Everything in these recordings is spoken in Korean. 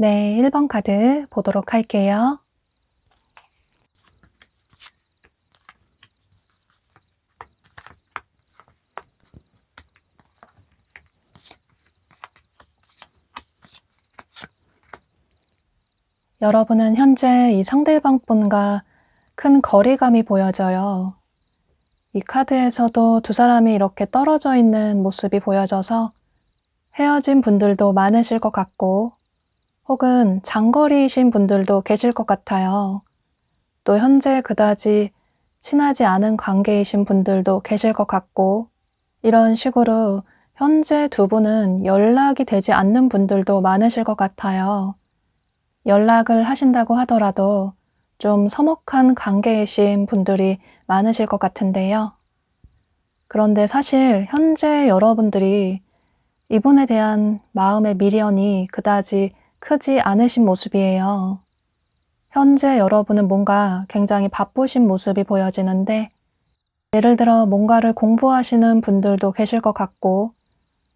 네, 1번 카드 보도록 할게요. 여러분은 현재 이 상대방 분과 큰 거리감이 보여져요. 이 카드에서도 두 사람이 이렇게 떨어져 있는 모습이 보여져서 헤어진 분들도 많으실 것 같고, 혹은 장거리이신 분들도 계실 것 같아요. 또 현재 그다지 친하지 않은 관계이신 분들도 계실 것 같고, 이런 식으로 현재 두 분은 연락이 되지 않는 분들도 많으실 것 같아요. 연락을 하신다고 하더라도 좀 서먹한 관계이신 분들이 많으실 것 같은데요. 그런데 사실 현재 여러분들이 이분에 대한 마음의 미련이 그다지 크지 않으신 모습이에요. 현재 여러분은 뭔가 굉장히 바쁘신 모습이 보여지는데, 예를 들어 뭔가를 공부하시는 분들도 계실 것 같고,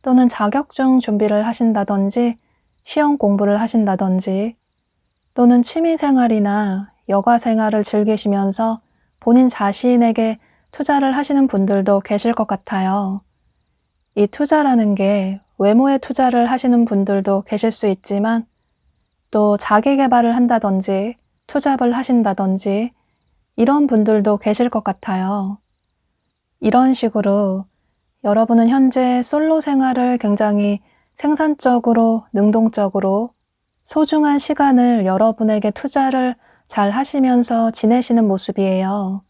또는 자격증 준비를 하신다든지 시험 공부를 하신다든지, 또는 취미생활이나 여가생활을 즐기시면서 본인 자신에게 투자를 하시는 분들도 계실 것 같아요. 이 투자라는 게 외모에 투자를 하시는 분들도 계실 수 있지만, 또 자기 개발을 한다든지 투잡을 하신다든지 이런 분들도 계실 것 같아요. 이런 식으로 여러분은 현재 솔로 생활을 굉장히 생산적으로, 능동적으로 소중한 시간을 여러분에게 투자를 잘 하시면서 지내시는 모습이에요.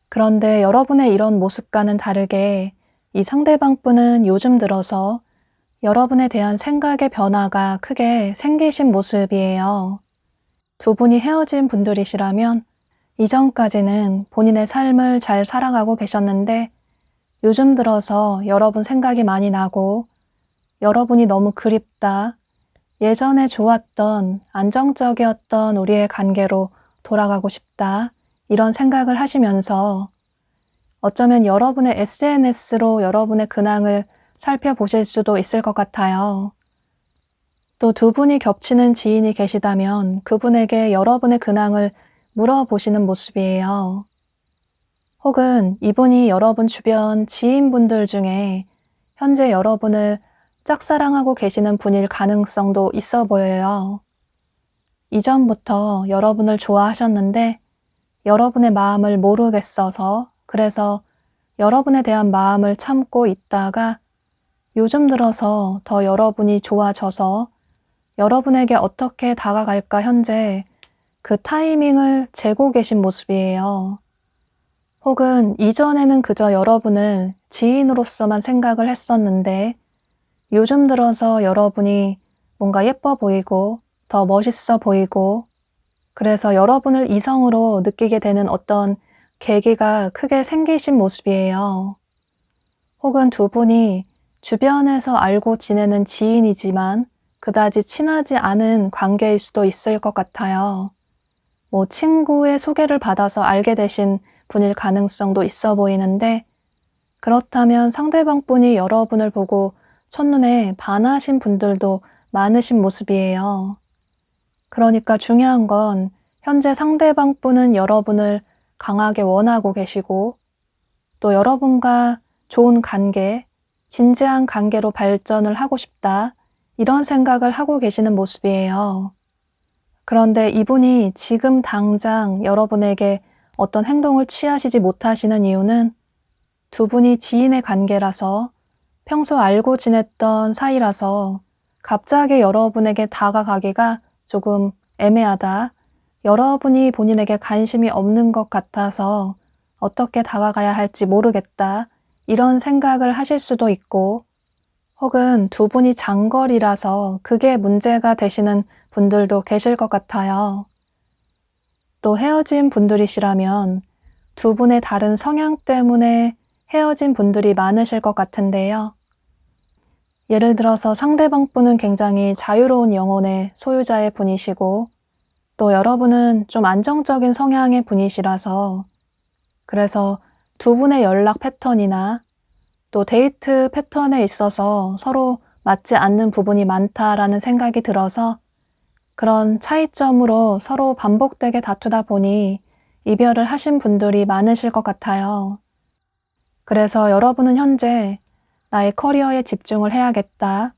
그런데 여러분의 이런 모습과는 다르게 이 상대방 분은 요즘 들어서 여러분에 대한 생각의 변화가 크게 생기신 모습이에요. 두 분이 헤어진 분들이시라면 이전까지는 본인의 삶을 잘 살아가고 계셨는데 요즘 들어서 여러분 생각이 많이 나고 여러분이 너무 그립다. 예전에 좋았던 안정적이었던 우리의 관계로 돌아가고 싶다. 이런 생각을 하시면서 어쩌면 여러분의 SNS로 여러분의 근황을 살펴보실 수도 있을 것 같아요. 또 두 분이 겹치는 지인이 계시다면 그분에게 여러분의 근황을 물어보시는 모습이에요. 혹은 이분이 여러분 주변 지인분들 중에 현재 여러분을 짝사랑하고 계시는 분일 가능성도 있어 보여요. 이전부터 여러분을 좋아하셨는데 여러분의 마음을 모르겠어서 그래서 여러분에 대한 마음을 참고 있다가 요즘 들어서 더 여러분이 좋아져서 여러분에게 어떻게 다가갈까 현재 그 타이밍을 재고 계신 모습이에요. 혹은 이전에는 그저 여러분을 지인으로서만 생각을 했었는데 요즘 들어서 여러분이 뭔가 예뻐 보이고 더 멋있어 보이고 그래서 여러분을 이성으로 느끼게 되는 어떤 계기가 크게 생기신 모습이에요. 혹은 두 분이 주변에서 알고 지내는 지인이지만 그다지 친하지 않은 관계일 수도 있을 것 같아요. 뭐 친구의 소개를 받아서 알게 되신 분일 가능성도 있어 보이는데 그렇다면 상대방 분이 여러분을 보고 첫눈에 반하신 분들도 많으신 모습이에요. 그러니까 중요한 건 현재 상대방 분은 여러분을 강하게 원하고 계시고 또 여러분과 좋은 관계, 진지한 관계로 발전을 하고 싶다 이런 생각을 하고 계시는 모습이에요. 그런데 이분이 지금 당장 여러분에게 어떤 행동을 취하시지 못하시는 이유는 두 분이 지인의 관계라서 평소 알고 지냈던 사이라서 갑자기 여러분에게 다가가기가 조금 애매하다. 여러분이 본인에게 관심이 없는 것 같아서 어떻게 다가가야 할지 모르겠다. 이런 생각을 하실 수도 있고 혹은 두 분이 장거리라서 그게 문제가 되시는 분들도 계실 것 같아요. 또 헤어진 분들이시라면 두 분의 다른 성향 때문에 헤어진 분들이 많으실 것 같은데요. 예를 들어서 상대방 분은 굉장히 자유로운 영혼의 소유자의 분이시고 또 여러분은 좀 안정적인 성향의 분이시라서 그래서 두 분의 연락 패턴이나 또 데이트 패턴에 있어서 서로 맞지 않는 부분이 많다라는 생각이 들어서 그런 차이점으로 서로 반복되게 다투다 보니 이별을 하신 분들이 많으실 것 같아요. 그래서 여러분은 현재 나의 커리어에 집중을 해야겠다.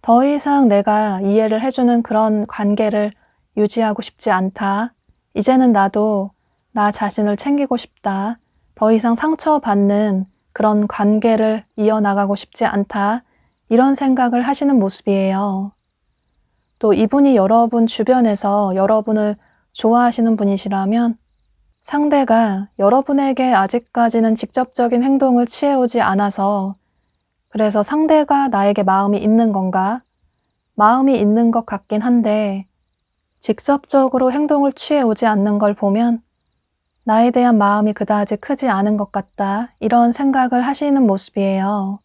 더 이상 내가 이해를 해주는 그런 관계를 유지하고 싶지 않다. 이제는 나도 나 자신을 챙기고 싶다. 더 이상 상처받는 그런 관계를 이어나가고 싶지 않다. 이런 생각을 하시는 모습이에요. 또 이분이 여러분 주변에서 여러분을 좋아하시는 분이시라면 상대가 여러분에게 아직까지는 직접적인 행동을 취해오지 않아서 그래서 상대가 나에게 마음이 있는 건가? 마음이 있는 것 같긴 한데 직접적으로 행동을 취해오지 않는 걸 보면 나에 대한 마음이 그다지 크지 않은 것 같다. 이런 생각을 하시는 모습이에요.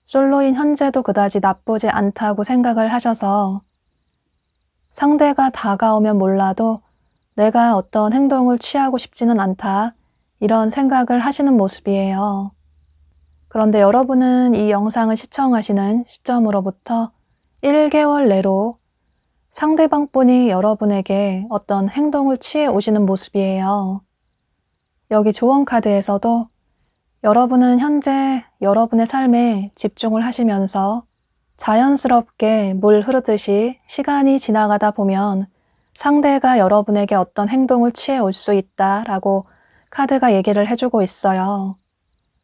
솔로인 현재도 그다지 나쁘지 않다고 생각을 하셔서 상대가 다가오면 몰라도 내가 어떤 행동을 취하고 싶지는 않다. 이런 생각을 하시는 모습이에요. 그런데 여러분은 이 영상을 시청하시는 시점으로부터 1개월 내로 상대방 분이 여러분에게 어떤 행동을 취해 오시는 모습이에요. 여기 조언 카드에서도 여러분은 현재 여러분의 삶에 집중을 하시면서 자연스럽게 물 흐르듯이 시간이 지나가다 보면 상대가 여러분에게 어떤 행동을 취해 올 수 있다라고 카드가 얘기를 해주고 있어요.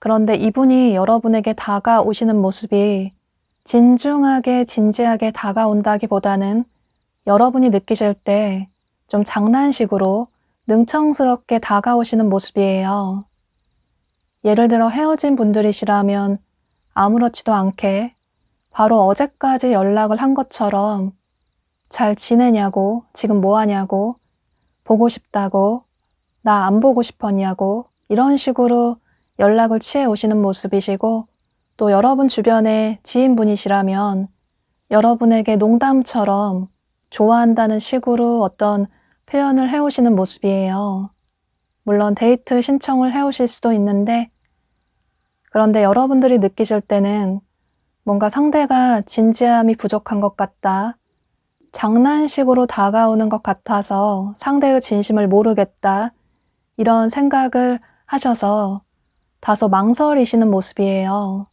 그런데 이분이 여러분에게 다가오시는 모습이 진중하게 진지하게 다가온다기보다는 여러분이 느끼실 때 좀 장난식으로 능청스럽게 다가오시는 모습이에요. 예를 들어 헤어진 분들이시라면 아무렇지도 않게 바로 어제까지 연락을 한 것처럼 잘 지내냐고, 지금 뭐 하냐고, 보고 싶다고, 나 안 보고 싶었냐고, 이런 식으로 연락을 취해 오시는 모습이시고, 또 여러분 주변에 지인분이시라면 여러분에게 농담처럼 좋아한다는 식으로 어떤 표현을 해오시는 모습이에요. 물론 데이트 신청을 해오실 수도 있는데, 그런데 여러분들이 느끼실 때는 뭔가 상대가 진지함이 부족한 것 같다, 장난식으로 다가오는 것 같아서 상대의 진심을 모르겠다, 이런 생각을 하셔서 다소 망설이시는 모습이에요.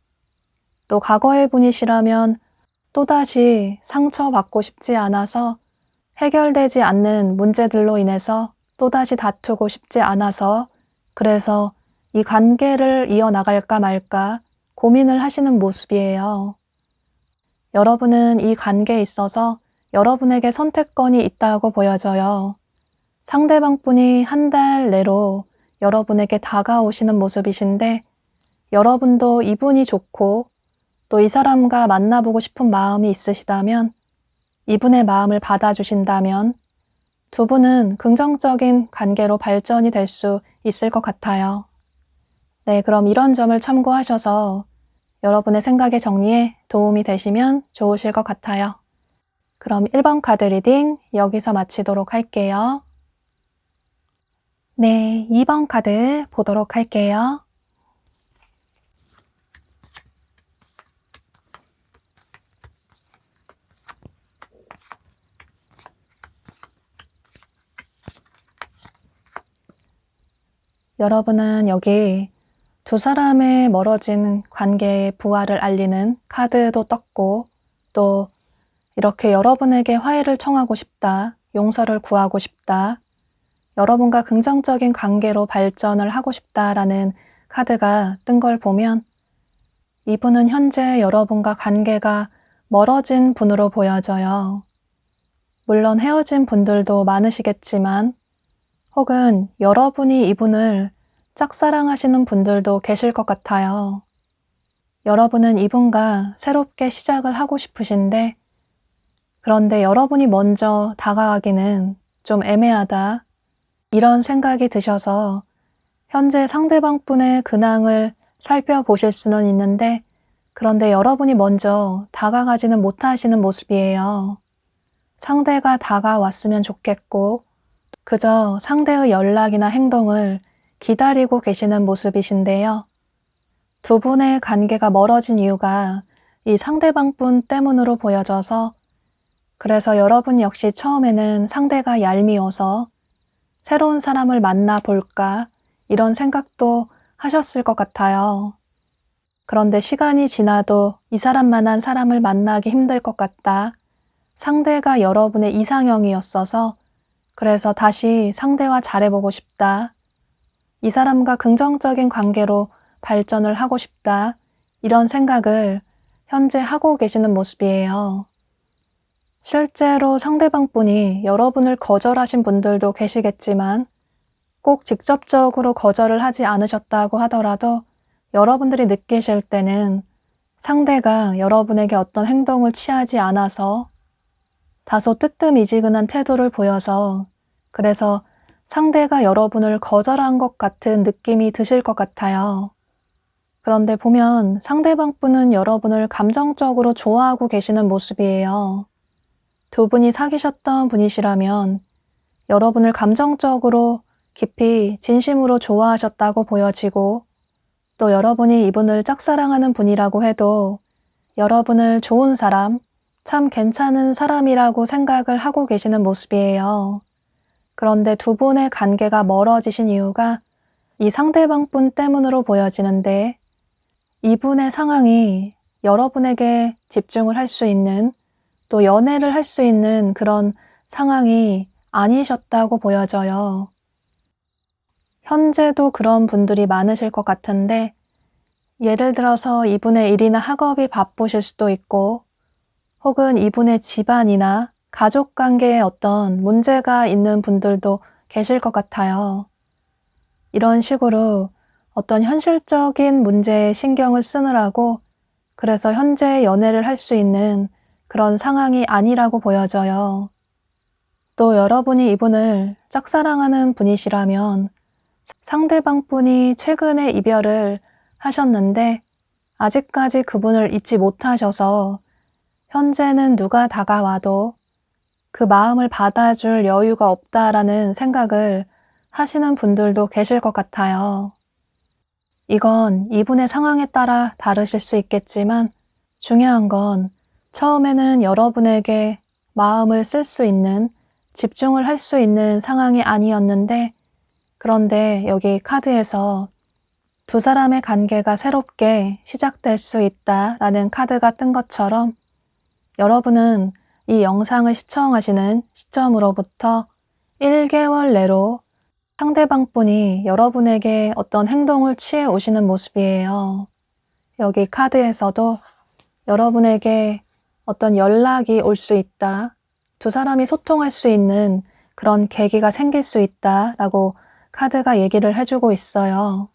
또 과거의 분이시라면 또다시 상처받고 싶지 않아서, 해결되지 않는 문제들로 인해서 또다시 다투고 싶지 않아서, 그래서 이 관계를 이어나갈까 말까 고민을 하시는 모습이에요. 여러분은 이 관계에 있어서 여러분에게 선택권이 있다고 보여져요. 상대방 분이 한 달 내로 여러분에게 다가오시는 모습이신데, 여러분도 이분이 좋고 또 이 사람과 만나보고 싶은 마음이 있으시다면, 이분의 마음을 받아주신다면 두 분은 긍정적인 관계로 발전이 될 수 있을 것 같아요. 네, 그럼 이런 점을 참고하셔서 여러분의 생각의 정리에 도움이 되시면 좋으실 것 같아요. 그럼 1번 카드 리딩 여기서 마치도록 할게요. 네, 2번 카드 보도록 할게요. 여러분은 여기 두 사람의 멀어진 관계의 부활을 알리는 카드도 떴고, 또 이렇게 여러분에게 화해를 청하고 싶다, 용서를 구하고 싶다, 여러분과 긍정적인 관계로 발전을 하고 싶다라는 카드가 뜬 걸 보면, 이분은 현재 여러분과 관계가 멀어진 분으로 보여져요. 물론 헤어진 분들도 많으시겠지만, 혹은 여러분이 이분을 짝사랑하시는 분들도 계실 것 같아요. 여러분은 이분과 새롭게 시작을 하고 싶으신데, 그런데 여러분이 먼저 다가가기는 좀 애매하다, 이런 생각이 드셔서 현재 상대방 분의 근황을 살펴보실 수는 있는데, 그런데 여러분이 먼저 다가가지는 못하시는 모습이에요. 상대가 다가왔으면 좋겠고, 그저 상대의 연락이나 행동을 기다리고 계시는 모습이신데요. 두 분의 관계가 멀어진 이유가 이 상대방 분 때문으로 보여져서, 그래서 여러분 역시 처음에는 상대가 얄미워서 새로운 사람을 만나볼까, 이런 생각도 하셨을 것 같아요. 그런데 시간이 지나도 이 사람만한 사람을 만나기 힘들 것 같다, 상대가 여러분의 이상형이었어서 그래서 다시 상대와 잘해보고 싶다, 이 사람과 긍정적인 관계로 발전을 하고 싶다, 이런 생각을 현재 하고 계시는 모습이에요. 실제로 상대방 분이 여러분을 거절하신 분들도 계시겠지만, 꼭 직접적으로 거절을 하지 않으셨다고 하더라도 여러분들이 느끼실 때는 상대가 여러분에게 어떤 행동을 취하지 않아서 다소 뜨뜻미지근한 태도를 보여서, 그래서 상대가 여러분을 거절한 것 같은 느낌이 드실 것 같아요. 그런데 보면 상대방 분은 여러분을 감정적으로 좋아하고 계시는 모습이에요. 두 분이 사귀셨던 분이시라면 여러분을 감정적으로 깊이 진심으로 좋아하셨다고 보여지고, 또 여러분이 이분을 짝사랑하는 분이라고 해도 여러분을 좋은 사람, 참 괜찮은 사람이라고 생각을 하고 계시는 모습이에요. 그런데 두 분의 관계가 멀어지신 이유가 이 상대방 분 때문으로 보여지는데, 이분의 상황이 여러분에게 집중을 할 수 있는, 또 연애를 할 수 있는 그런 상황이 아니셨다고 보여져요. 현재도 그런 분들이 많으실 것 같은데, 예를 들어서 이분의 일이나 학업이 바쁘실 수도 있고, 혹은 이분의 집안이나 가족 관계에 어떤 문제가 있는 분들도 계실 것 같아요. 이런 식으로 어떤 현실적인 문제에 신경을 쓰느라고 그래서 현재 연애를 할 수 있는 그런 상황이 아니라고 보여져요. 또 여러분이 이분을 짝사랑하는 분이시라면 상대방 분이 최근에 이별을 하셨는데 아직까지 그분을 잊지 못하셔서 현재는 누가 다가와도 그 마음을 받아줄 여유가 없다라는 생각을 하시는 분들도 계실 것 같아요. 이건 이분의 상황에 따라 다르실 수 있겠지만 중요한 건 처음에는 여러분에게 마음을 쓸 수 있는, 집중을 할 수 있는 상황이 아니었는데 그런데 여기 카드에서 두 사람의 관계가 새롭게 시작될 수 있다라는 카드가 뜬 것처럼 여러분은 이 영상을 시청하시는 시점으로부터 1개월 내로 상대방 분이 여러분에게 어떤 행동을 취해 오시는 모습이에요. 여기 카드에서도 여러분에게 어떤 연락이 올 수 있다. 두 사람이 소통할 수 있는 그런 계기가 생길 수 있다라고 카드가 얘기를 해주고 있어요.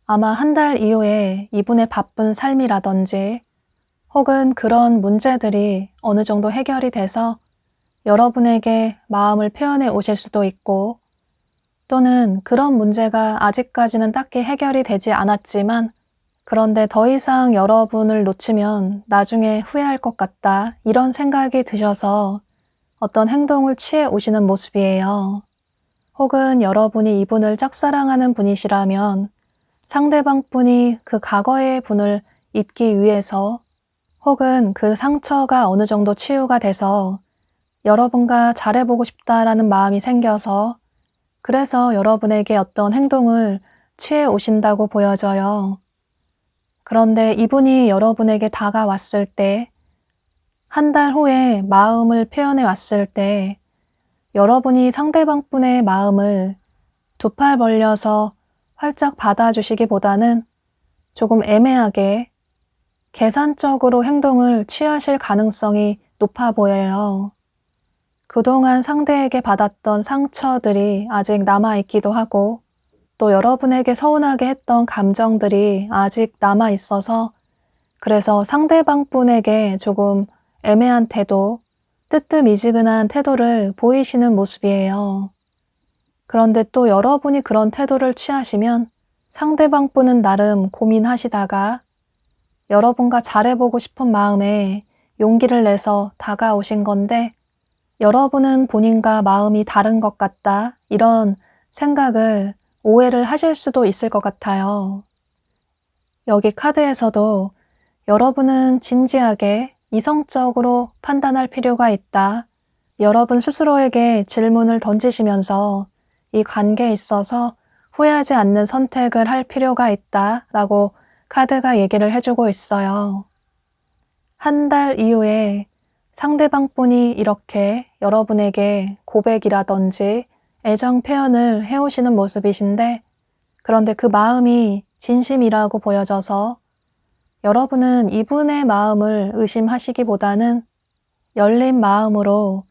아마 한 달 이후에 이분의 바쁜 삶이라든지 혹은 그런 문제들이 어느 정도 해결이 돼서 여러분에게 마음을 표현해 오실 수도 있고 또는 그런 문제가 아직까지는 딱히 해결이 되지 않았지만 그런데 더 이상 여러분을 놓치면 나중에 후회할 것 같다 이런 생각이 드셔서 어떤 행동을 취해 오시는 모습이에요. 혹은 여러분이 이분을 짝사랑하는 분이시라면 상대방 분이 그 과거의 분을 잊기 위해서 혹은 그 상처가 어느 정도 치유가 돼서 여러분과 잘해보고 싶다라는 마음이 생겨서 그래서 여러분에게 어떤 행동을 취해 오신다고 보여져요. 그런데 이분이 여러분에게 다가왔을 때, 한 달 후에 마음을 표현해 왔을 때 여러분이 상대방 분의 마음을 두 팔 벌려서 활짝 받아주시기보다는 조금 애매하게 계산적으로 행동을 취하실 가능성이 높아 보여요. 그동안 상대에게 받았던 상처들이 아직 남아있기도 하고 또 여러분에게 서운하게 했던 감정들이 아직 남아있어서 그래서 상대방 분에게 조금 애매한 태도, 뜨뜻미지근한 태도를 보이시는 모습이에요. 그런데 또 여러분이 그런 태도를 취하시면 상대방 분은 나름 고민하시다가 여러분과 잘해보고 싶은 마음에 용기를 내서 다가오신 건데 여러분은 본인과 마음이 다른 것 같다 이런 생각을 오해를 하실 수도 있을 것 같아요. 여기 카드에서도 여러분은 진지하게 이성적으로 판단할 필요가 있다. 여러분 스스로에게 질문을 던지시면서 이 관계에 있어서 후회하지 않는 선택을 할 필요가 있다 라고 카드가 얘기를 해주고 있어요. 한 달 이후에 상대방 분이 이렇게 여러분에게 고백이라든지 애정 표현을 해오시는 모습이신데 그런데 그 마음이 진심이라고 보여져서 여러분은 이분의 마음을 의심하시기보다는 열린 마음으로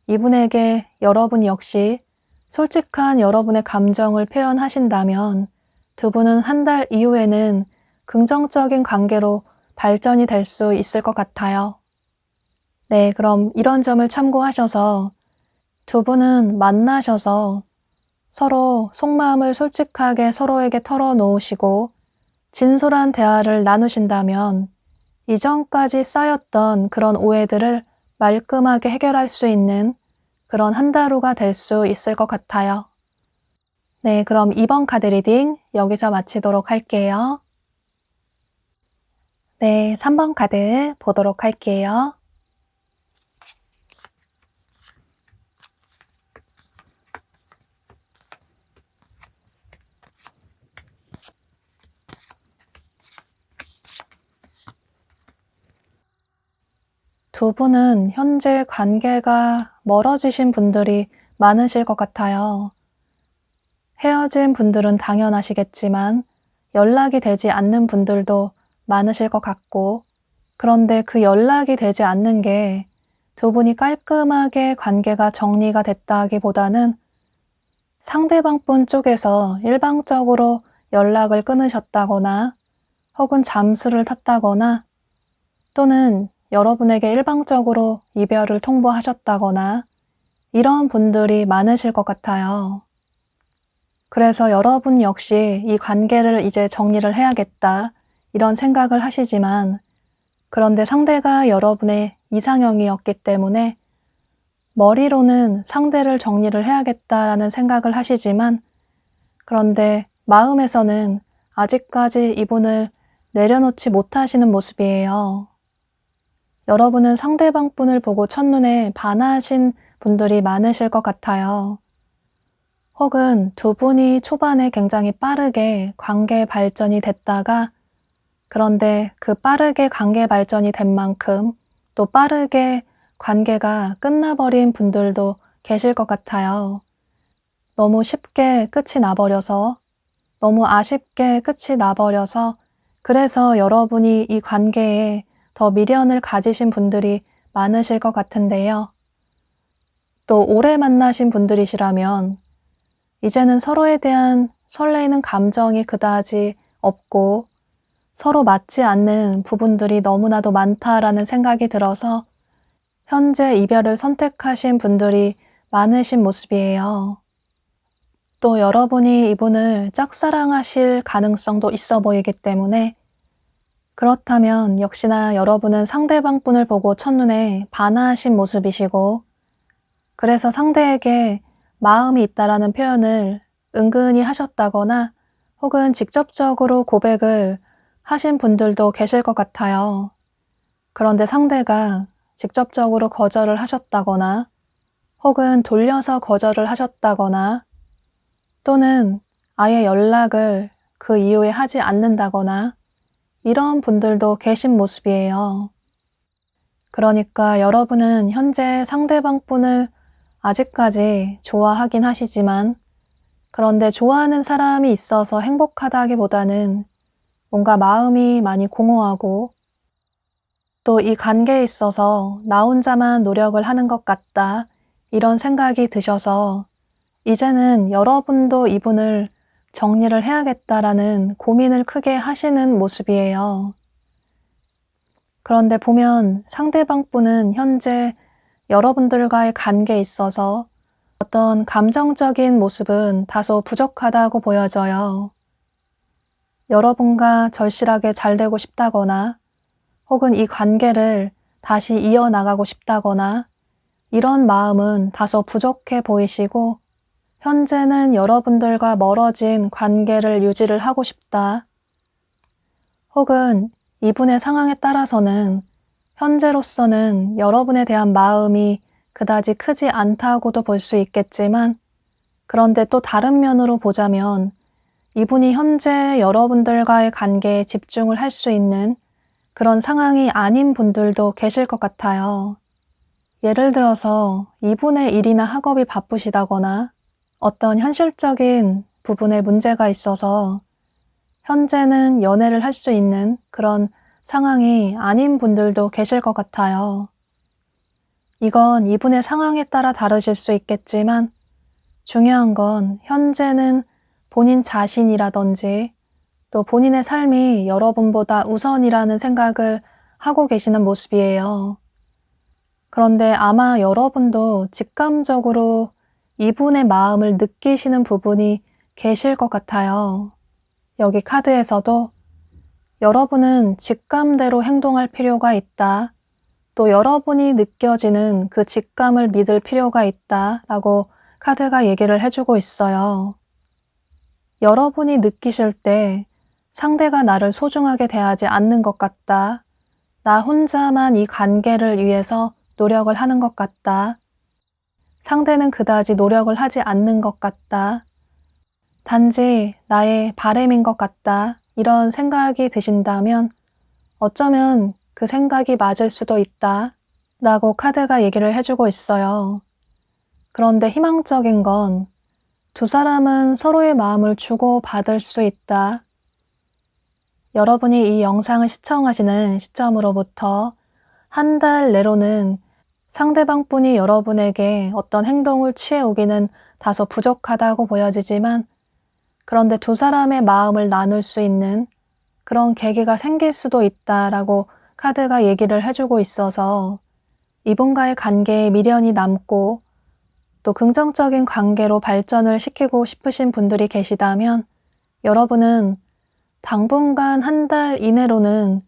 이분에게 여러분 역시 솔직한 여러분의 감정을 표현하신다면 두 분은 한 달 이후에는 긍정적인 관계로 발전이 될 수 있을 것 같아요. 네, 그럼 이런 점을 참고하셔서 두 분은 만나셔서 서로 속마음을 솔직하게 서로에게 털어놓으시고 진솔한 대화를 나누신다면 이전까지 쌓였던 그런 오해들을 말끔하게 해결할 수 있는 그런 한 달 후가 될 수 있을 것 같아요. 네, 그럼 이번 카드 리딩 여기서 마치도록 할게요. 네, 3번 카드 보도록 할게요. 두 분은 현재 관계가 멀어지신 분들이 많으실 것 같아요. 헤어진 분들은 당연하시겠지만 연락이 되지 않는 분들도 많으실 것 같고 그런데 그 연락이 되지 않는 게 두 분이 깔끔하게 관계가 정리가 됐다기보다는 상대방분 쪽에서 일방적으로 연락을 끊으셨다거나 혹은 잠수를 탔다거나 또는 여러분에게 일방적으로 이별을 통보하셨다거나 이런 분들이 많으실 것 같아요. 그래서 여러분 역시 이 관계를 이제 정리를 해야겠다 이런 생각을 하시지만 그런데 상대가 여러분의 이상형이었기 때문에 머리로는 상대를 정리를 해야겠다라는 생각을 하시지만 그런데 마음에서는 아직까지 이분을 내려놓지 못하시는 모습이에요. 여러분은 상대방 분을 보고 첫눈에 반하신 분들이 많으실 것 같아요. 혹은 두 분이 초반에 굉장히 빠르게 관계 발전이 됐다가 그런데 그 빠르게 관계 발전이 된 만큼 또 빠르게 관계가 끝나버린 분들도 계실 것 같아요. 너무 쉽게 끝이 나버려서 너무 아쉽게 끝이 나버려서 그래서 여러분이 이 관계에 더 미련을 가지신 분들이 많으실 것 같은데요. 또 오래 만나신 분들이시라면 이제는 서로에 대한 설레이는 감정이 그다지 없고 서로 맞지 않는 부분들이 너무나도 많다라는 생각이 들어서 현재 이별을 선택하신 분들이 많으신 모습이에요. 또 여러분이 이분을 짝사랑하실 가능성도 있어 보이기 때문에 그렇다면 역시나 여러분은 상대방 분을 보고 첫눈에 반하신 모습이시고 그래서 상대에게 마음이 있다라는 표현을 은근히 하셨다거나 혹은 직접적으로 고백을 하신 분들도 계실 것 같아요. 그런데 상대가 직접적으로 거절을 하셨다거나 혹은 돌려서 거절을 하셨다거나 또는 아예 연락을 그 이후에 하지 않는다거나 이런 분들도 계신 모습이에요. 그러니까 여러분은 현재 상대방 분을 아직까지 좋아하긴 하시지만 그런데 좋아하는 사람이 있어서 행복하다기보다는 뭔가 마음이 많이 공허하고 또 이 관계에 있어서 나 혼자만 노력을 하는 것 같다 이런 생각이 드셔서 이제는 여러분도 이분을 정리를 해야겠다라는 고민을 크게 하시는 모습이에요. 그런데 보면 상대방 분은 현재 여러분들과의 관계에 있어서 어떤 감정적인 모습은 다소 부족하다고 보여져요. 여러분과 절실하게 잘 되고 싶다거나 혹은 이 관계를 다시 이어나가고 싶다거나 이런 마음은 다소 부족해 보이시고 현재는 여러분들과 멀어진 관계를 유지를 하고 싶다. 혹은 이분의 상황에 따라서는 현재로서는 여러분에 대한 마음이 그다지 크지 않다고도 볼 수 있겠지만 그런데 또 다른 면으로 보자면 이분이 현재 여러분들과의 관계에 집중을 할 수 있는 그런 상황이 아닌 분들도 계실 것 같아요. 예를 들어서 이분의 일이나 학업이 바쁘시다거나 어떤 현실적인 부분에 문제가 있어서 현재는 연애를 할 수 있는 그런 상황이 아닌 분들도 계실 것 같아요. 이건 이분의 상황에 따라 다르실 수 있겠지만 중요한 건 현재는 본인 자신이라든지 또 본인의 삶이 여러분보다 우선이라는 생각을 하고 계시는 모습이에요. 그런데 아마 여러분도 직감적으로 이분의 마음을 느끼시는 부분이 계실 것 같아요. 여기 카드에서도 여러분은 직감대로 행동할 필요가 있다. 또 여러분이 느껴지는 그 직감을 믿을 필요가 있다. 라고 카드가 얘기를 해주고 있어요. 여러분이 느끼실 때 상대가 나를 소중하게 대하지 않는 것 같다. 나 혼자만 이 관계를 위해서 노력을 하는 것 같다. 상대는 그다지 노력을 하지 않는 것 같다. 단지 나의 바램인 것 같다. 이런 생각이 드신다면 어쩌면 그 생각이 맞을 수도 있다. 라고 카드가 얘기를 해주고 있어요. 그런데 희망적인 건 두 사람은 서로의 마음을 주고받을 수 있다. 여러분이 이 영상을 시청하시는 시점으로부터 한 달 내로는 상대방 분이 여러분에게 어떤 행동을 취해오기는 다소 부족하다고 보여지지만, 그런데 두 사람의 마음을 나눌 수 있는 그런 계기가 생길 수도 있다라고 카드가 얘기를 해주고 있어서, 이분과의 관계에 미련이 남고 또 긍정적인 관계로 발전을 시키고 싶으신 분들이 계시다면, 여러분은 당분간 한 달 이내로는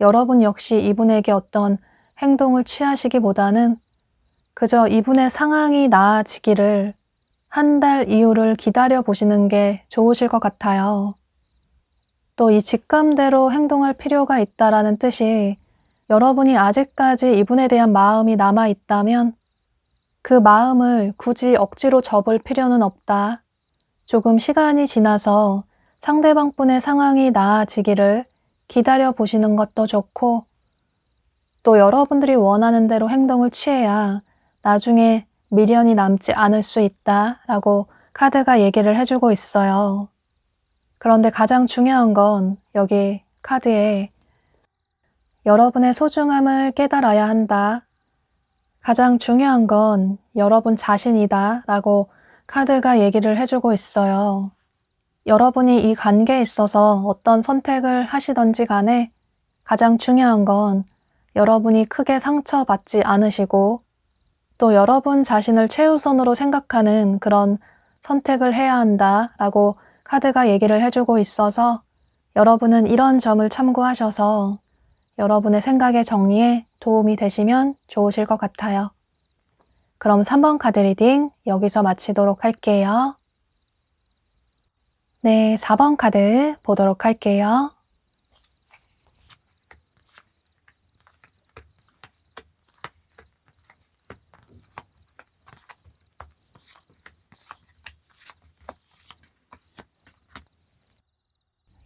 여러분 역시 이분에게 어떤 행동을 취하시기보다는 그저 이분의 상황이 나아지기를 한 달 이후를 기다려 보시는 게 좋으실 것 같아요. 또 이 직감대로 행동할 필요가 있다라는 뜻이, 여러분이 아직까지 이분에 대한 마음이 남아 있다면 그 마음을 굳이 억지로 접을 필요는 없다. 조금 시간이 지나서 상대방 분의 상황이 나아지기를 기다려 보시는 것도 좋고, 또 여러분들이 원하는 대로 행동을 취해야 나중에 미련이 남지 않을 수 있다라고 카드가 얘기를 해주고 있어요. 그런데 가장 중요한 건 여기 카드에 여러분의 소중함을 깨달아야 한다. 가장 중요한 건 여러분 자신이다 라고 카드가 얘기를 해주고 있어요. 여러분이 이 관계에 있어서 어떤 선택을 하시던지 간에 가장 중요한 건 여러분이 크게 상처받지 않으시고, 또 여러분 자신을 최우선으로 생각하는 그런 선택을 해야 한다 라고 카드가 얘기를 해주고 있어서, 여러분은 이런 점을 참고하셔서 여러분의 생각의 정리에 도움이 되시면 좋으실 것 같아요. 그럼 3번 카드 리딩 여기서 마치도록 할게요. 네, 4번 카드 보도록 할게요.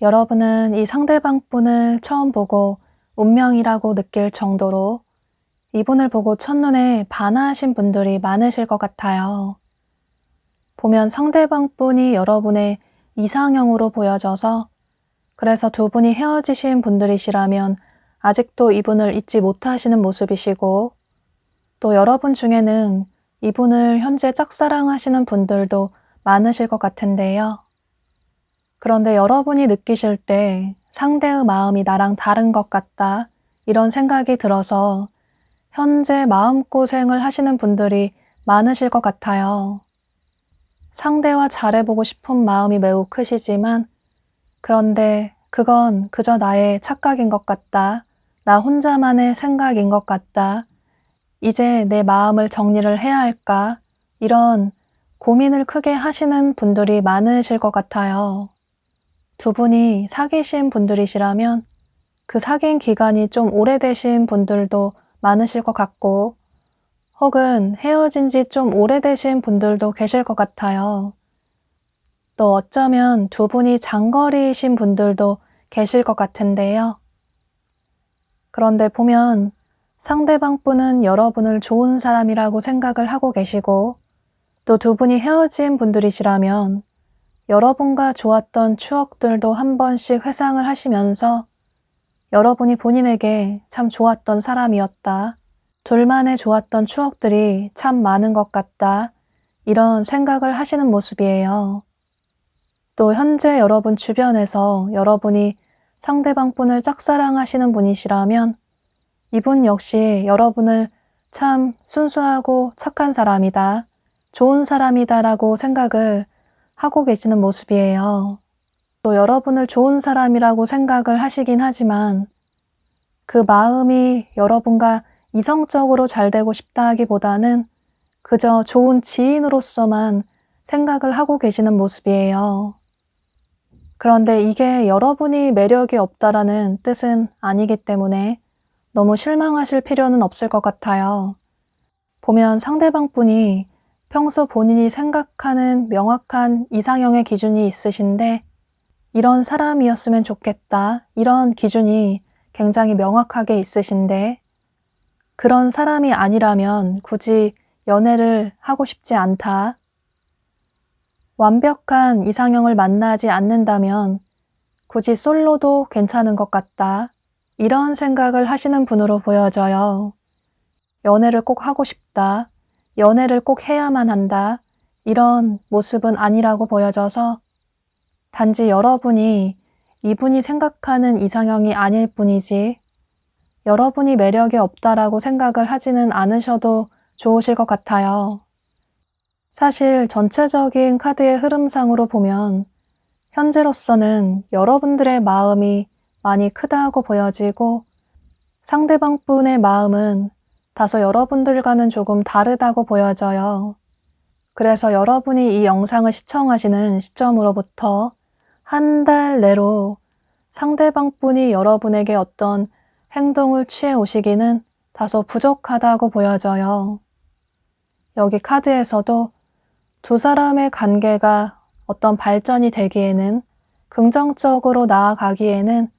여러분은 이 상대방 분을 처음 보고 운명이라고 느낄 정도로 이분을 보고 첫눈에 반하신 분들이 많으실 것 같아요. 보면 상대방 분이 여러분의 이상형으로 보여져서, 그래서 두 분이 헤어지신 분들이시라면 아직도 이분을 잊지 못하시는 모습이시고, 또 여러분 중에는 이분을 현재 짝사랑하시는 분들도 많으실 것 같은데요. 그런데 여러분이 느끼실 때 상대의 마음이 나랑 다른 것 같다, 이런 생각이 들어서 현재 마음고생을 하시는 분들이 많으실 것 같아요. 상대와 잘해보고 싶은 마음이 매우 크시지만, 그런데 그건 그저 나의 착각인 것 같다. 나 혼자만의 생각인 것 같다. 이제 내 마음을 정리를 해야 할까? 이런 고민을 크게 하시는 분들이 많으실 것 같아요. 두 분이 사귀신 분들이시라면 그 사귄 기간이 좀 오래되신 분들도 많으실 것 같고, 혹은 헤어진 지 좀 오래되신 분들도 계실 것 같아요. 또 어쩌면 두 분이 장거리이신 분들도 계실 것 같은데요. 그런데 보면 상대방 분은 여러분을 좋은 사람이라고 생각을 하고 계시고, 또 두 분이 헤어진 분들이시라면 여러분과 좋았던 추억들도 한 번씩 회상을 하시면서 여러분이 본인에게 참 좋았던 사람이었다. 둘만의 좋았던 추억들이 참 많은 것 같다. 이런 생각을 하시는 모습이에요. 또 현재 여러분 주변에서 여러분이 상대방 분을 짝사랑하시는 분이시라면 이분 역시 여러분을 참 순수하고 착한 사람이다, 좋은 사람이다 라고 생각을 하고 계시는 모습이에요. 또 여러분을 좋은 사람이라고 생각을 하시긴 하지만 그 마음이 여러분과 이성적으로 잘 되고 싶다 하기보다는 그저 좋은 지인으로서만 생각을 하고 계시는 모습이에요. 그런데 이게 여러분이 매력이 없다라는 뜻은 아니기 때문에 너무 실망하실 필요는 없을 것 같아요. 보면 상대방 분이 평소 본인이 생각하는 명확한 이상형의 기준이 있으신데, 이런 사람이었으면 좋겠다, 이런 기준이 굉장히 명확하게 있으신데, 그런 사람이 아니라면 굳이 연애를 하고 싶지 않다. 완벽한 이상형을 만나지 않는다면 굳이 솔로도 괜찮은 것 같다. 이런 생각을 하시는 분으로 보여져요. 연애를 꼭 하고 싶다, 연애를 꼭 해야만 한다, 이런 모습은 아니라고 보여져서 단지 여러분이 이분이 생각하는 이상형이 아닐 뿐이지 여러분이 매력이 없다라고 생각을 하지는 않으셔도 좋으실 것 같아요. 사실 전체적인 카드의 흐름상으로 보면 현재로서는 여러분들의 마음이 많이 크다고 보여지고 상대방 분의 마음은 다소 여러분들과는 조금 다르다고 보여져요. 그래서 여러분이 이 영상을 시청하시는 시점으로부터 한 달 내로 상대방 분이 여러분에게 어떤 행동을 취해 오시기는 다소 부족하다고 보여져요. 여기 카드에서도 두 사람의 관계가 어떤 발전이 되기에는 긍정적으로 나아가기에는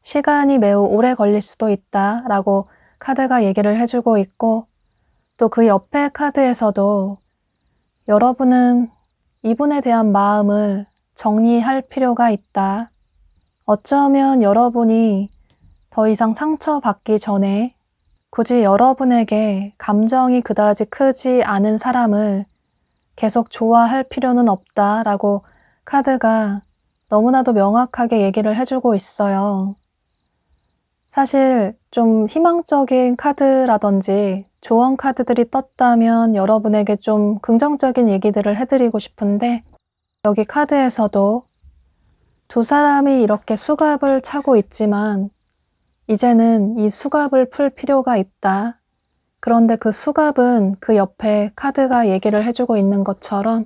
시간이 매우 오래 걸릴 수도 있다라고 카드가 얘기를 해주고 있고 또 그 옆에 카드에서도 여러분은 이분에 대한 마음을 정리할 필요가 있다. 어쩌면 여러분이 더 이상 상처받기 전에 굳이 여러분에게 감정이 그다지 크지 않은 사람을 계속 좋아할 필요는 없다라고 카드가 너무나도 명확하게 얘기를 해주고 있어요. 사실 좀 희망적인 카드라든지 조언 카드들이 떴다면 여러분에게 좀 긍정적인 얘기들을 해드리고 싶은데 여기 카드에서도 두 사람이 이렇게 수갑을 차고 있지만 이제는 이 수갑을 풀 필요가 있다. 그런데 그 수갑은 그 옆에 카드가 얘기를 해주고 있는 것처럼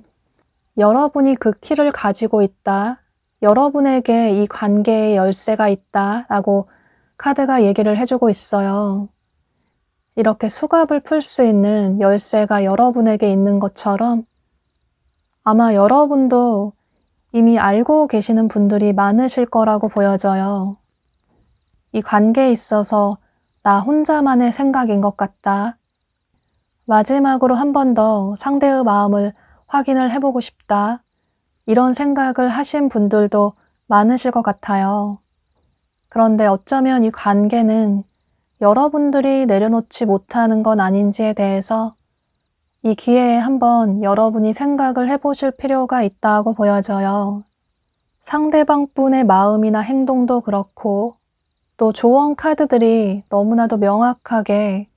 여러분이 그 키를 가지고 있다. 여러분에게 이 관계의 열쇠가 있다. 라고 카드가 얘기를 해주고 있어요. 이렇게 수갑을 풀 수 있는 열쇠가 여러분에게 있는 것처럼 아마 여러분도 이미 알고 계시는 분들이 많으실 거라고 보여져요. 이 관계에 있어서 나 혼자만의 생각인 것 같다. 마지막으로 한 번 더 상대의 마음을 확인을 해보고 싶다. 이런 생각을 하신 분들도 많으실 것 같아요. 그런데 어쩌면 이 관계는 여러분들이 내려놓지 못하는 건 아닌지에 대해서 이 기회에 한번 여러분이 생각을 해보실 필요가 있다고 보여져요. 상대방 분의 마음이나 행동도 그렇고 또 조언 카드들이 너무나도 명확하게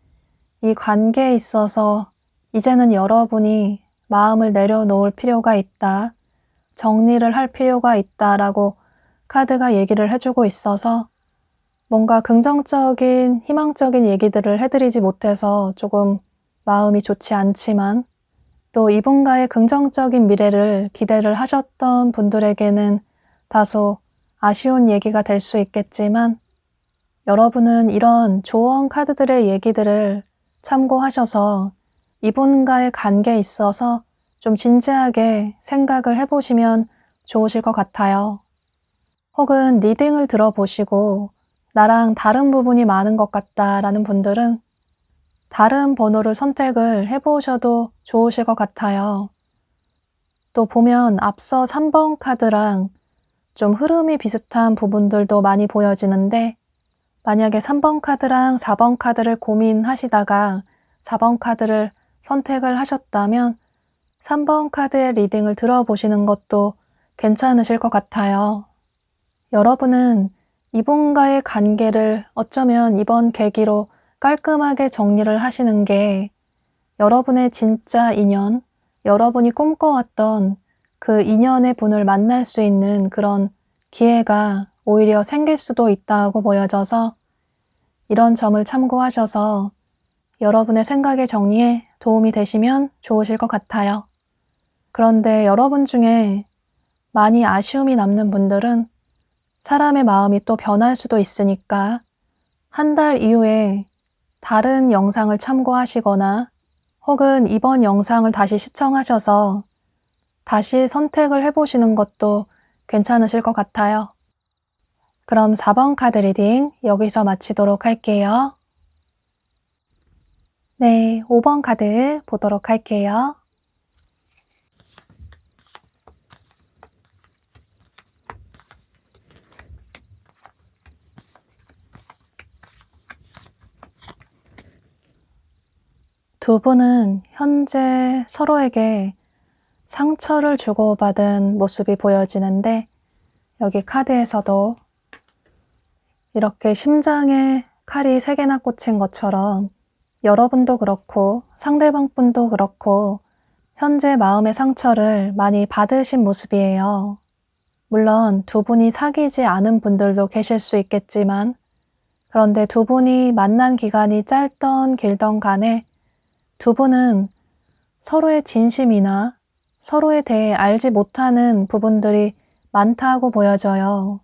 이 관계에 있어서 이제는 여러분이 마음을 내려놓을 필요가 있다. 정리를 할 필요가 있다라고 카드가 얘기를 해주고 있어서 뭔가 긍정적인, 희망적인 얘기들을 해드리지 못해서 조금 마음이 좋지 않지만 또 이분과의 긍정적인 미래를 기대를 하셨던 분들에게는 다소 아쉬운 얘기가 될 수 있겠지만 여러분은 이런 조언 카드들의 얘기들을 참고하셔서 이분과의 관계에 있어서 좀 진지하게 생각을 해보시면 좋으실 것 같아요. 혹은 리딩을 들어보시고 나랑 다른 부분이 많은 것 같다라는 분들은 다른 번호를 선택을 해보셔도 좋으실 것 같아요. 또 보면 앞서 3번 카드랑 좀 흐름이 비슷한 부분들도 많이 보여지는데 만약에 3번 카드랑 4번 카드를 고민하시다가 4번 카드를 선택을 하셨다면 3번 카드의 리딩을 들어보시는 것도 괜찮으실 것 같아요. 여러분은 이분과의 관계를 어쩌면 이번 계기로 깔끔하게 정리를 하시는 게 여러분의 진짜 인연, 여러분이 꿈꿔왔던 그 인연의 분을 만날 수 있는 그런 기회가 오히려 생길 수도 있다고 보여져서 이런 점을 참고하셔서 여러분의 생각의 정리에 도움이 되시면 좋으실 것 같아요. 그런데 여러분 중에 많이 아쉬움이 남는 분들은 사람의 마음이 또 변할 수도 있으니까 한 달 이후에 다른 영상을 참고하시거나 혹은 이번 영상을 다시 시청하셔서 다시 선택을 해보시는 것도 괜찮으실 것 같아요. 그럼 4번 카드 리딩 여기서 마치도록 할게요. 네, 5번 카드 보도록 할게요. 두 분은 현재 서로에게 상처를 주고받은 모습이 보여지는데 여기 카드에서도 이렇게 심장에 칼이 3개나 꽂힌 것처럼 여러분도 그렇고 상대방 분도 그렇고 현재 마음의 상처를 많이 받으신 모습이에요. 물론 두 분이 사귀지 않은 분들도 계실 수 있겠지만 그런데 두 분이 만난 기간이 짧던 길던 간에 두 분은 서로의 진심이나 서로에 대해 알지 못하는 부분들이 많다고 보여져요.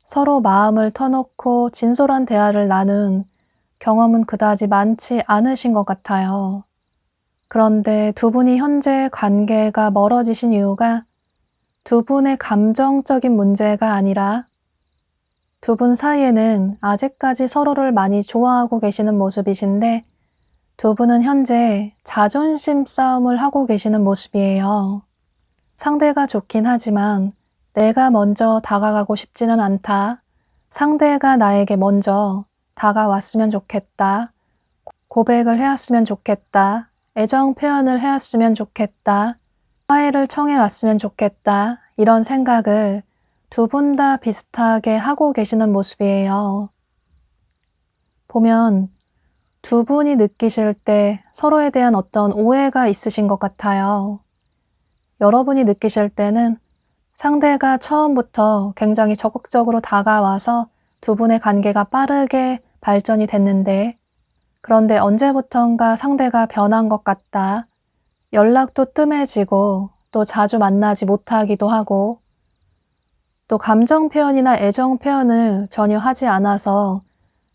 서로 마음을 터놓고 진솔한 대화를 나눈 경험은 그다지 많지 않으신 것 같아요. 그런데 두 분이 현재 관계가 멀어지신 이유가 두 분의 감정적인 문제가 아니라 두 분 사이에는 아직까지 서로를 많이 좋아하고 계시는 모습이신데 두 분은 현재 자존심 싸움을 하고 계시는 모습이에요. 상대가 좋긴 하지만 내가 먼저 다가가고 싶지는 않다. 상대가 나에게 먼저 다가왔으면 좋겠다. 고백을 해왔으면 좋겠다. 애정 표현을 해왔으면 좋겠다. 화해를 청해왔으면 좋겠다. 이런 생각을 두 분 다 비슷하게 하고 계시는 모습이에요. 보면 두 분이 느끼실 때 서로에 대한 어떤 오해가 있으신 것 같아요. 여러분이 느끼실 때는 상대가 처음부터 굉장히 적극적으로 다가와서 두 분의 관계가 빠르게 발전이 됐는데 그런데 언제부턴가 상대가 변한 것 같다. 연락도 뜸해지고 또 자주 만나지 못하기도 하고 또 감정 표현이나 애정 표현을 전혀 하지 않아서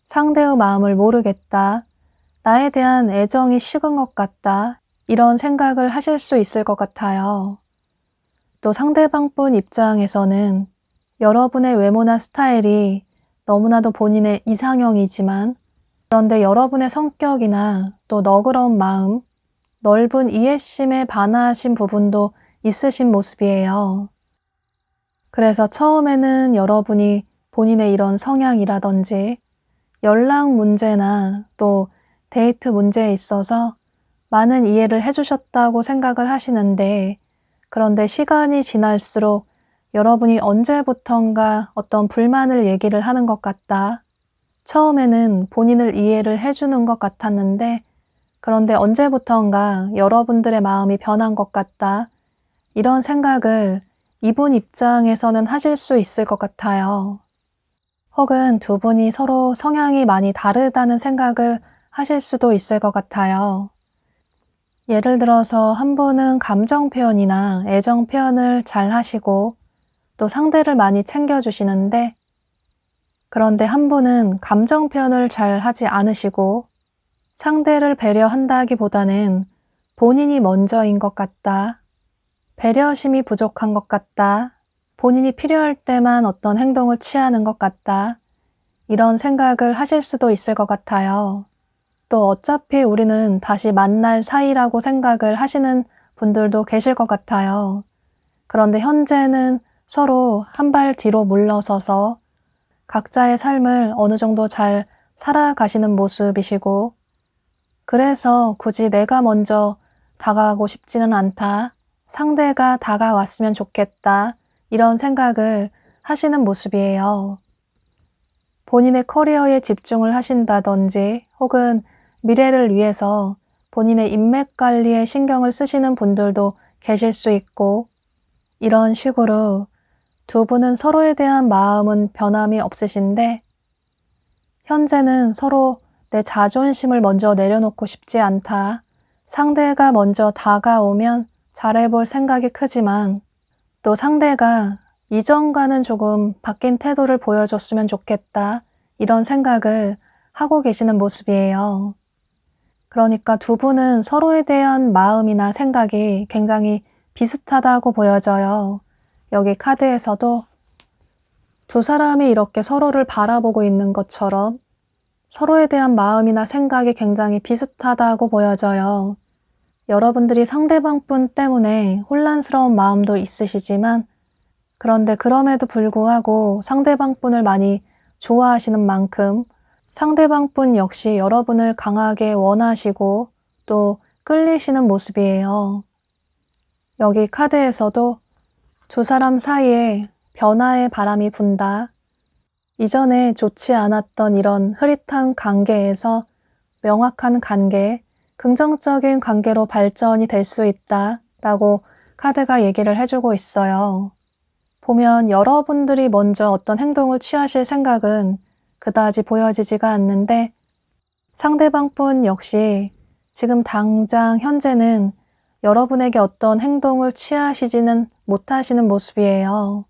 상대의 마음을 모르겠다. 나에 대한 애정이 식은 것 같다. 이런 생각을 하실 수 있을 것 같아요. 또 상대방분 입장에서는 여러분의 외모나 스타일이 너무나도 본인의 이상형이지만 그런데 여러분의 성격이나 또 너그러운 마음, 넓은 이해심에 반하신 부분도 있으신 모습이에요. 그래서 처음에는 여러분이 본인의 이런 성향이라든지 연락 문제나 또 데이트 문제에 있어서 많은 이해를 해주셨다고 생각을 하시는데 그런데 시간이 지날수록 여러분이 언제부턴가 어떤 불만을 얘기를 하는 것 같다. 처음에는 본인을 이해를 해주는 것 같았는데 그런데 언제부턴가 여러분들의 마음이 변한 것 같다. 이런 생각을 이분 입장에서는 하실 수 있을 것 같아요. 혹은 두 분이 서로 성향이 많이 다르다는 생각을 하실 수도 있을 것 같아요. 예를 들어서 한 분은 감정 표현이나 애정 표현을 잘 하시고 또 상대를 많이 챙겨주시는데 그런데 한 분은 감정 표현을 잘 하지 않으시고 상대를 배려한다기보다는 본인이 먼저인 것 같다. 배려심이 부족한 것 같다. 본인이 필요할 때만 어떤 행동을 취하는 것 같다. 이런 생각을 하실 수도 있을 것 같아요. 또 어차피 우리는 다시 만날 사이라고 생각을 하시는 분들도 계실 것 같아요. 그런데 현재는 서로 한 발 뒤로 물러서서 각자의 삶을 어느 정도 잘 살아가시는 모습이시고 그래서 굳이 내가 먼저 다가가고 싶지는 않다. 상대가 다가왔으면 좋겠다. 이런 생각을 하시는 모습이에요. 본인의 커리어에 집중을 하신다든지 혹은 미래를 위해서 본인의 인맥 관리에 신경을 쓰시는 분들도 계실 수 있고 이런 식으로 두 분은 서로에 대한 마음은 변함이 없으신데 현재는 서로 내 자존심을 먼저 내려놓고 싶지 않다. 상대가 먼저 다가오면 잘해볼 생각이 크지만 또 상대가 이전과는 조금 바뀐 태도를 보여줬으면 좋겠다. 이런 생각을 하고 계시는 모습이에요. 그러니까 두 분은 서로에 대한 마음이나 생각이 굉장히 비슷하다고 보여져요. 여기 카드에서도 두 사람이 이렇게 서로를 바라보고 있는 것처럼 서로에 대한 마음이나 생각이 굉장히 비슷하다고 보여져요. 여러분들이 상대방 분 때문에 혼란스러운 마음도 있으시지만 그런데 그럼에도 불구하고 상대방 분을 많이 좋아하시는 만큼 상대방 분 역시 여러분을 강하게 원하시고 또 끌리시는 모습이에요. 여기 카드에서도 두 사람 사이에 변화의 바람이 분다. 이전에 좋지 않았던 이런 흐릿한 관계에서 명확한 관계, 긍정적인 관계로 발전이 될 수 있다 라고 카드가 얘기를 해주고 있어요. 보면 여러분들이 먼저 어떤 행동을 취하실 생각은 그다지 보여지지가 않는데 상대방분 역시 지금 당장 현재는 여러분에게 어떤 행동을 취하시지는 못하시는 모습이에요.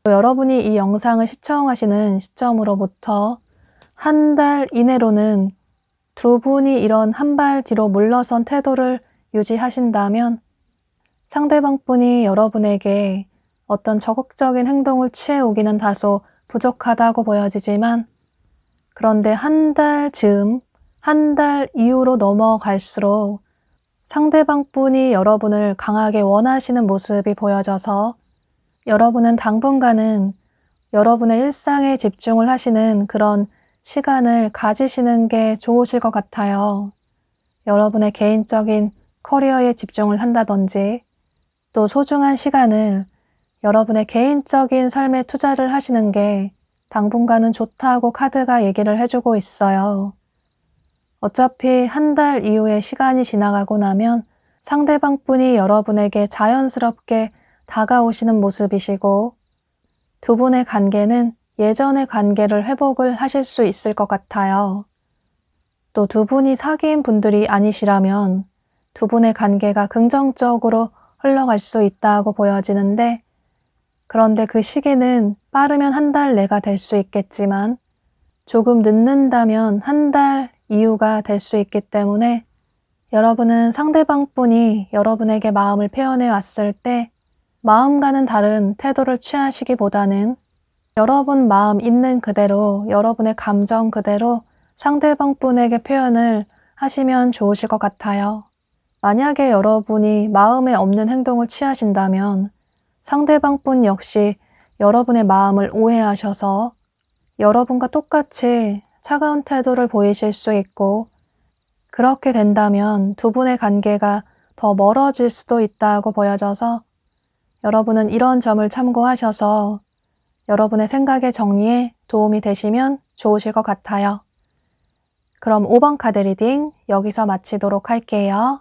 여러분이 이 영상을 시청하시는 시점으로부터 한 달 이내로는 두 분이 이런 한 발 뒤로 물러선 태도를 유지하신다면 상대방 분이 여러분에게 어떤 적극적인 행동을 취해오기는 다소 부족하다고 보여지지만 그런데 한 달 즈음, 한 달 이후로 넘어갈수록 상대방 분이 여러분을 강하게 원하시는 모습이 보여져서 여러분은 당분간은 여러분의 일상에 집중을 하시는 그런 시간을 가지시는 게 좋으실 것 같아요. 여러분의 개인적인 커리어에 집중을 한다든지 또 소중한 시간을 여러분의 개인적인 삶에 투자를 하시는 게 당분간은 좋다고 카드가 얘기를 해주고 있어요. 어차피 한 달 이후에 시간이 지나가고 나면 상대방 분이 여러분에게 자연스럽게 다가오시는 모습이시고 두 분의 관계는 예전의 관계를 회복을 하실 수 있을 것 같아요. 또 두 분이 사귀인 분들이 아니시라면 두 분의 관계가 긍정적으로 흘러갈 수 있다고 보여지는데 그런데 그 시기는 빠르면 한 달 내가 될 수 있겠지만 조금 늦는다면 한 달 이후가 될 수 있기 때문에 여러분은 상대방 분이 여러분에게 마음을 표현해 왔을 때 마음과는 다른 태도를 취하시기보다는 여러분 마음 있는 그대로 여러분의 감정 그대로 상대방 분에게 표현을 하시면 좋으실 것 같아요. 만약에 여러분이 마음에 없는 행동을 취하신다면 상대방 분 역시 여러분의 마음을 오해하셔서 여러분과 똑같이 차가운 태도를 보이실 수 있고 그렇게 된다면 두 분의 관계가 더 멀어질 수도 있다고 보여져서 여러분은 이런 점을 참고하셔서 여러분의 생각의 정리에 도움이 되시면 좋으실 것 같아요. 그럼 5번 카드 리딩 여기서 마치도록 할게요.